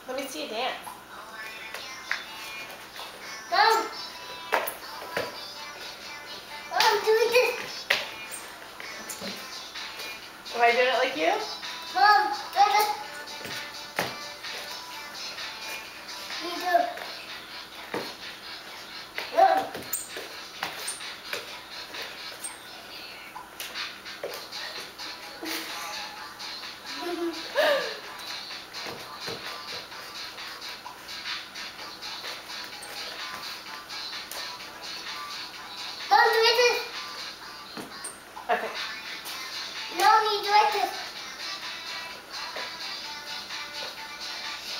Let me see you dance. Mom. I'm doing this. Am I doing it like you? Mom, do this. You do. Mom. Mom, do this. Okay. No, you do this.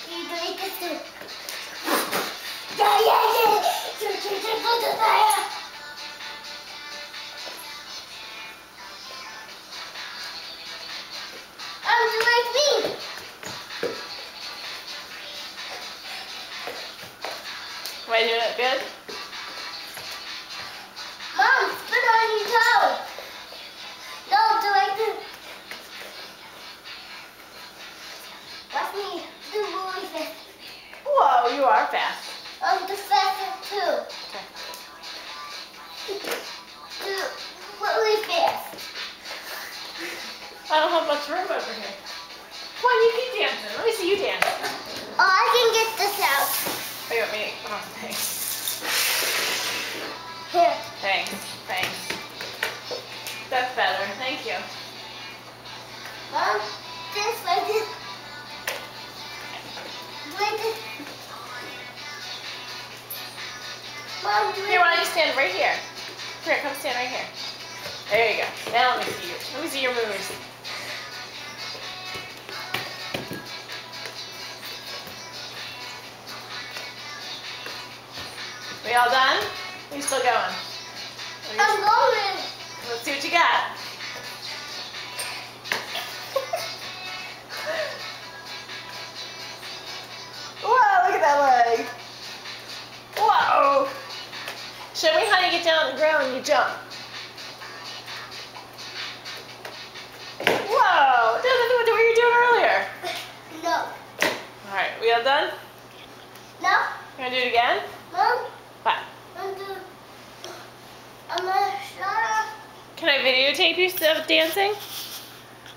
You do this too. Yeah. I'm doing me. Am I doing it good? Mom, spit on your toe. No, do like this. Watch me do really fast. Whoa, you are fast. I'm the fastest too. Okay. Do really fast. I don't have much room over here. Come on, you keep dancing. Let me see you dance. Oh, I can get this out. Oh, you want me? Oh, thanks. Here. Thanks. That's better. Thank you. Mom, this like this. Like this. Mom, do Here, why don't you stand right here? Here, come stand right here. There you go. Now let me see you. Let me see your moves. We all done? Are you still going? I'm going. Let's see what you got. Whoa, look at that leg. Whoa. Show me how you get down on the ground and you jump. Whoa, it doesn't do what you were doing earlier. No. All right, we all done? No. You want to do it again? Mom, What? I'm gonna shut up. Can I videotape you still dancing?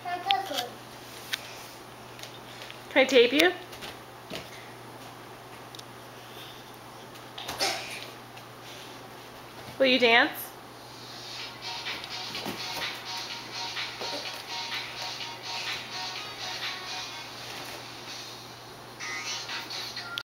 Like this one. Can I tape you? Will you dance?